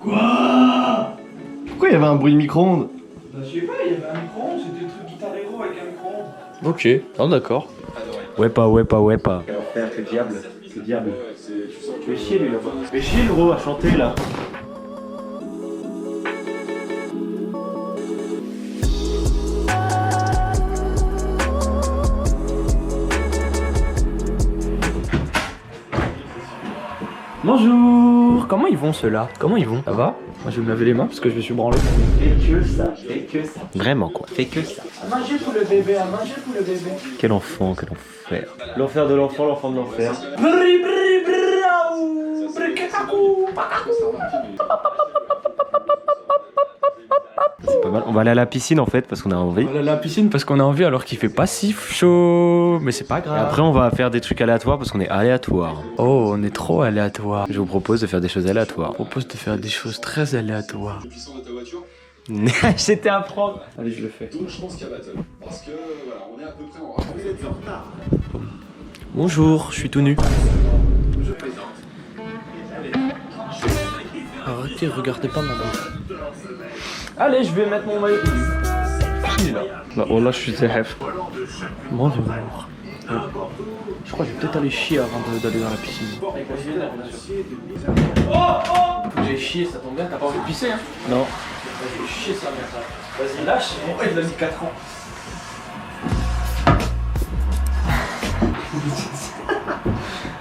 Quoi? Pourquoi il y avait un bruit de micro-ondes? Bah je sais pas, il y avait un micro-ondes, c'était le truc Guitar Hero avec un micro-ondes. Ok, non d'accord. Ouais pas. Alors frère, que diable. Fais chier lui là-bas. Fais chier le gros à chanter là. Bonjour. Comment ils vont ceux-là? Comment ils vont? Ça va? Moi je vais me laver les mains parce que je me suis branlé. Fais que ça. Vraiment quoi, fais que ça. À manger pour le bébé, à manger pour le bébé. Quel enfant, quel enfer. L'enfer de l'enfant, l'enfant de l'enfer. C'est pas mal. On va aller à la piscine en fait parce qu'on a envie. On va à la piscine parce qu'on a envie alors qu'il fait pas si chaud. Mais c'est pas Et grave. après on va faire des trucs aléatoires parce qu'on est aléatoire. Oh, on est trop aléatoire. Je vous propose de faire des choses aléatoires. Je propose de faire des choses très aléatoires. J'étais à prendre. Allez, je le fais. Donc je pense qu'il y a battle. Parce que voilà, on est à peu près en rapport. Vous êtes en retard. Bonjour, je suis tout nu. Je plaisante. Arrêtez, regardez pas madame. Allez, je vais mettre mon maillot. Bah oh là je suis zéhef. Bonjour. Je crois que je vais peut-être aller chier avant d'aller dans la piscine. Faut que j'aille chier, ça tombe bien, t'as pas envie de pisser hein? Non. Je vais chier sa mère. Vas-y, lâche. Bon, il a mis 4 ans.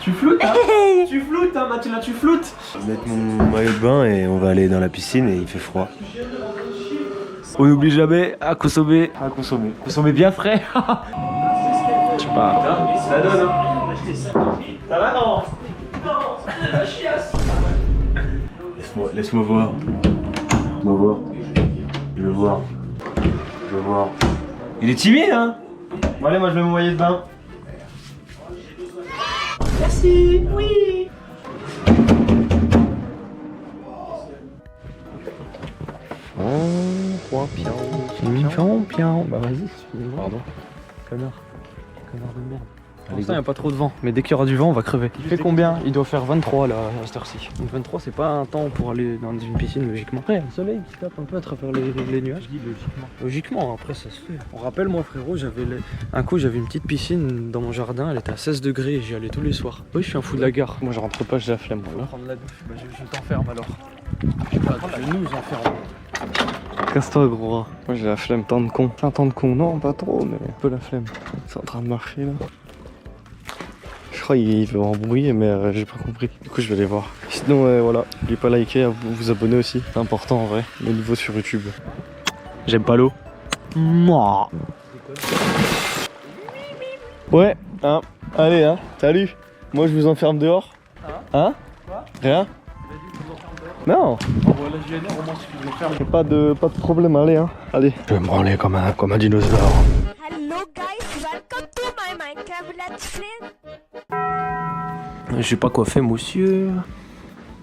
Tu floutes hein? Tu floutes hein Mathilda, tu floutes. Je vais mettre mon maillot de bain et on va aller dans la piscine et il fait froid. On n'oublie jamais à consommer. Consommer bien frais. Je sais pas. Ça donne hein? Ça va non? Non, la chiasse. Laisse-moi voir. Je veux voir. Il est timide hein? Bon allez moi je mets mon maillot de bain. Merci, oui. Pion. Bah vas-y, Pardon. Connard de merde. Pour l'instant, il n'y a pas trop de vent, mais dès qu'il y aura du vent, on va crever. Il fait combien? Il doit faire 23 là, à cette heure-ci. Donc 23, c'est pas un temps pour aller dans une piscine, logiquement. Après, le soleil qui tape un peu à travers les nuages. Je dis logiquement. Logiquement, après, ça se fait. On rappelle, moi, frérot, un coup, j'avais une petite piscine dans mon jardin, elle était à 16 degrés et j'y allais tous les soirs. Oui, je suis un fou de la gare. Moi je rentre pas, j'ai la flemme. On va prendre la douche, bah, je t'enferme alors. Je nous enferme. Casse-toi gros rat. Moi j'ai la flemme, tant de con. Enfin tant de con, non pas trop mais un peu la flemme. C'est en train de marcher là. Je crois qu'il veut embrouiller mais j'ai pas compris. Du coup je vais aller voir. Sinon voilà, n'oubliez pas liker, à vous abonner aussi. C'est important en vrai, le niveau sur YouTube. J'aime pas l'eau. Moi. Ouais, hein. Allez hein, salut. Moi je vous enferme dehors. Hein? Quoi? Rien? Non. Pas de problème, allez hein. Allez. Je vais me branler comme un dinosaure. Hello guys, welcome to my Minecraft Let's Play. Je sais pas quoi faire, monsieur.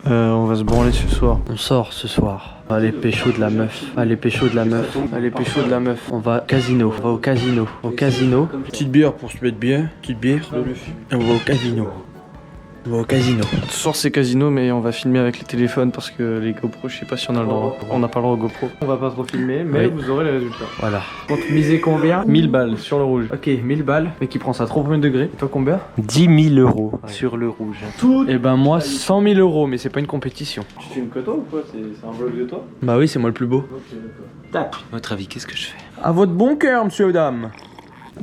On va se branler ce soir. On sort ce soir. Allez pécho de la meuf. On va au casino. Petite bière pour se mettre bien. Petite bière. Et on va au casino. Ce soir c'est casino mais on va filmer avec les téléphones parce que les GoPro je sais pas si on a le droit. On n'a pas le droit aux GoPro. On va pas trop filmer mais Oui. vous aurez les résultats. Voilà. Compte miser combien? 1000 balles sur le rouge. Ok, 1000 balles. Mais qui prend ça à trop premier degré. Et toi combien? 10 000 euros Ouais. sur le rouge. Tout. Et ben moi 100 000 euros, mais c'est pas une compétition. Tu filmes que toi ou quoi? C'est un vlog de toi? Bah oui, c'est moi le plus beau. Ok d'accord. À votre avis, qu'est-ce que je fais? À votre bon cœur, monsieur dame.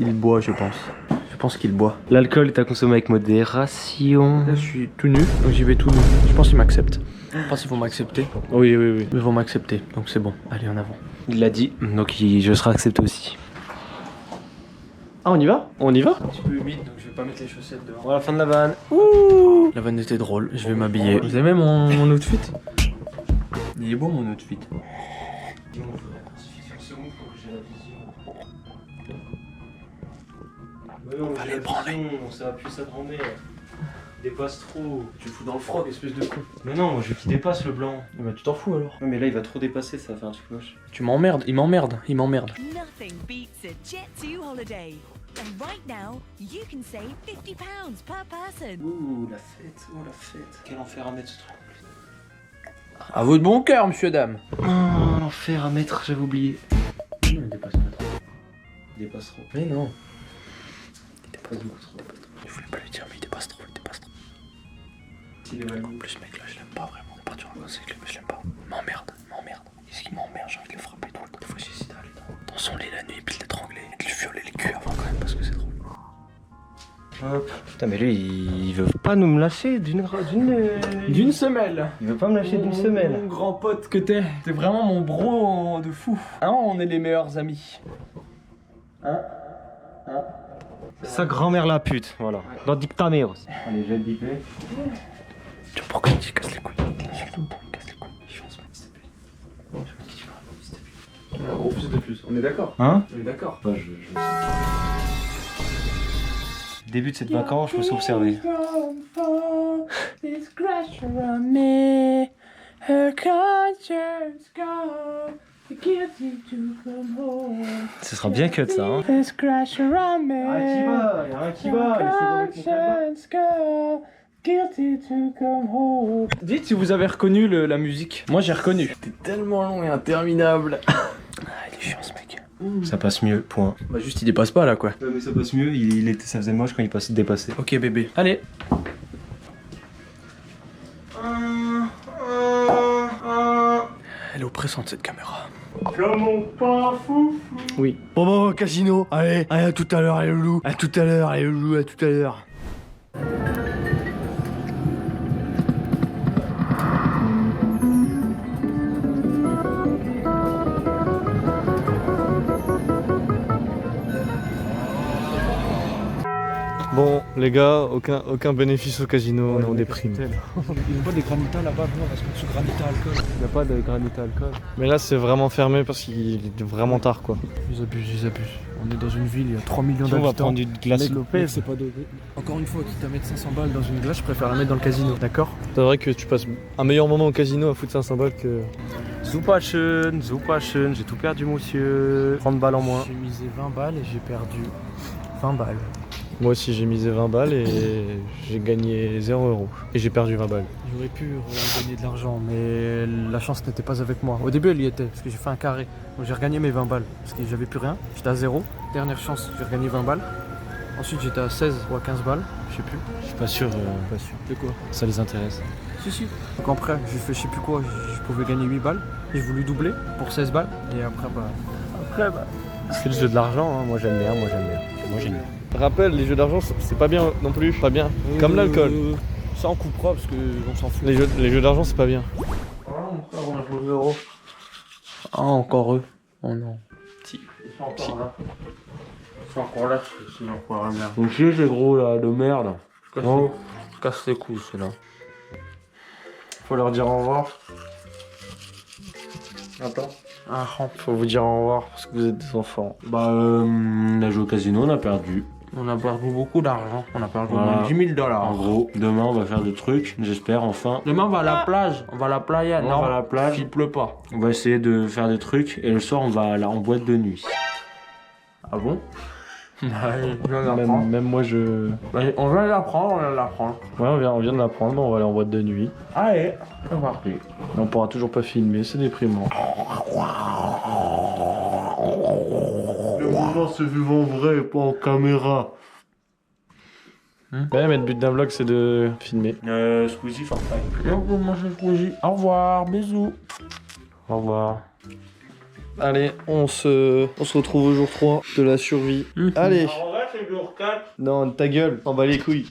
Il boit, je pense. Je pense qu'il boit. L'alcool est à consommer avec modération. Là, je suis tout nu, donc j'y vais tout nu. Je pense qu'ils m'acceptent. Je pense qu'ils vont m'accepter. Oui, oui, oui. Ils vont m'accepter, donc c'est bon. Allez, en avant. Il l'a dit, donc je serai accepté aussi. Ah on y va? On y va? Un petit peu humide, donc je vais pas mettre les chaussettes dehors. On va à la fin de la vanne. La vanne était drôle, je vais m'habiller. Vous aimez mon outfit? Il est beau mon outfit. On va les prendre. Ça va plus s'attendre. Dépasse trop. Tu me fous dans le froc, espèce de con. Mais non, moi je veux qu'il dépasse le blanc. Bah tu t'en fous alors. Ouais, mais là il va trop dépasser, ça va faire un truc moche. Tu m'emmerdes, il m'emmerde. Nothing beats a Jet 2 holiday. And right now, you can save £50 per person. Ouh, la fête, oh la fête. Quel enfer à mettre ce truc. À votre bon cœur, monsieur, dame. Oh, l'enfer à mettre, j'avais oublié. Non, il dépasse pas trop. Il dépasse trop. Mais non. Il dépasse beaucoup trop. Je voulais pas lui dire, mais il dépasse trop, il dépasse trop. S'il est En plus, mec, là, je l'aime pas vraiment. On est parti en vacances avec lui, mais je l'aime pas. M'emmerde. Qu'est-ce qui m'emmerde? J'ai envie de le frapper tout le temps. Des fois, j'hésite à aller dans son lit la nuit, puis de l'étrangler, et de lui violer les culs avant quand même, parce que c'est drôle. Hop. Putain, mais lui, il veut pas nous me lâcher d'une semelle. Il veut pas me lâcher d'une semelle. Mon grand pote que t'es. T'es vraiment mon bro de fou. Hein, on est les meilleurs amis. Hein? Sa grand-mère la pute, voilà. Dans Dictameros. Allez, je vais te biper. Tu vois pourquoi il casse les couilles? Surtout pour il casse les couilles. Je pense, s'il te plaît. Un gros plus de plus. On est d'accord? Hein? On est d'accord. Bah, Début de cette vacances, je me suis observé. Ce sera bien cut ça, hein. Rien qui va, Dites si vous avez reconnu la musique. Moi j'ai reconnu. C'était tellement long et interminable. Ah, il est chiant ce mec. Ça passe mieux, point. Bah juste il dépasse pas là quoi. Ouais, mais ça passe mieux, ça faisait moche quand il passait dépassé. Ok bébé. Allez. Elle est oppressante cette caméra. Oui. Bon, casino. Allez, à tout à l'heure, les loulous. À tout à l'heure, les loulous, à tout à l'heure. Bon, les gars, aucun bénéfice au casino, on est en déprime. Il n'y a pas des granitas là-bas, parce que tu granita alcool. Il n'y a pas de granita alcool. Mais là, c'est vraiment fermé parce qu'il est vraiment tard, quoi. Ils abusent. On est dans une ville, il y a 3 millions Si on va d'habitants. prendre du glace Lopez. C'est pas de... Encore une fois, quitte à mettre 500 balles dans une glace, je préfère la mettre dans le casino, d'accord? C'est vrai que tu passes un meilleur moment au casino à foutre 500 balles que... Super schön, j'ai tout perdu, monsieur. 30 balles en moins. J'ai misé 20 balles et j'ai perdu 20 balles. Moi aussi, j'ai misé 20 balles et j'ai gagné 0 €. Et j'ai perdu 20 balles. J'aurais pu gagner de l'argent, mais la chance n'était pas avec moi. Au début, elle y était, parce que j'ai fait un carré. Donc j'ai regagné mes 20 balles, parce que j'avais plus rien. J'étais à 0. Dernière chance, j'ai regagné 20 balles. Ensuite, j'étais à 16 ou à 15 balles, je sais plus. Je suis pas sûr. De quoi? Ça les intéresse. Si. Donc après, j'ai fait je sais plus quoi, je pouvais gagner 8 balles. J'ai voulu doubler pour 16 balles. Et après, C'est le jeu de l'argent, hein. Moi j'aime bien. Rappelle, les jeux d'argent, c'est pas bien non plus. Pas bien. Comme l'alcool. Ça, on coupera, parce qu'on s'en fout. Les jeux d'argent, c'est pas bien. Ah, encore eux. Oh non. Si. Ils sont encore là, c'est encore la merde. Donc c'est gros là, de merde. Je casse les couilles, ceux-là. Faut leur dire au revoir. Attends. Ah, Faut vous dire au revoir parce que vous êtes des enfants. Bah, on a joué au casino, on a perdu. on a perdu beaucoup d'argent. On a perdu Voilà. 10 000 $. En gros, demain on va faire des trucs, j'espère enfin. Demain, on va à la plage. On va à la playa. On va à la plage. Il pleut pas. On va essayer de faire des trucs et le soir on va en boîte de nuit. Ah bon? Même moi, je... On vient de l'apprendre, Ouais, on vient de l'apprendre, on va aller en boîte de nuit. Allez, c'est parti. Mais on pourra toujours pas filmer, c'est déprimant. Le moment se vit en vrai, pas en caméra. Ouais, mais le but d'un vlog, c'est de filmer. Squeezie, enfin, Moi, je Squeezie. Au revoir, bisous. au revoir. Allez, on se retrouve au jour 3 de la survie. Allez. En vrai, c'est le jour 4. Non, ta gueule, t'en bats les couilles.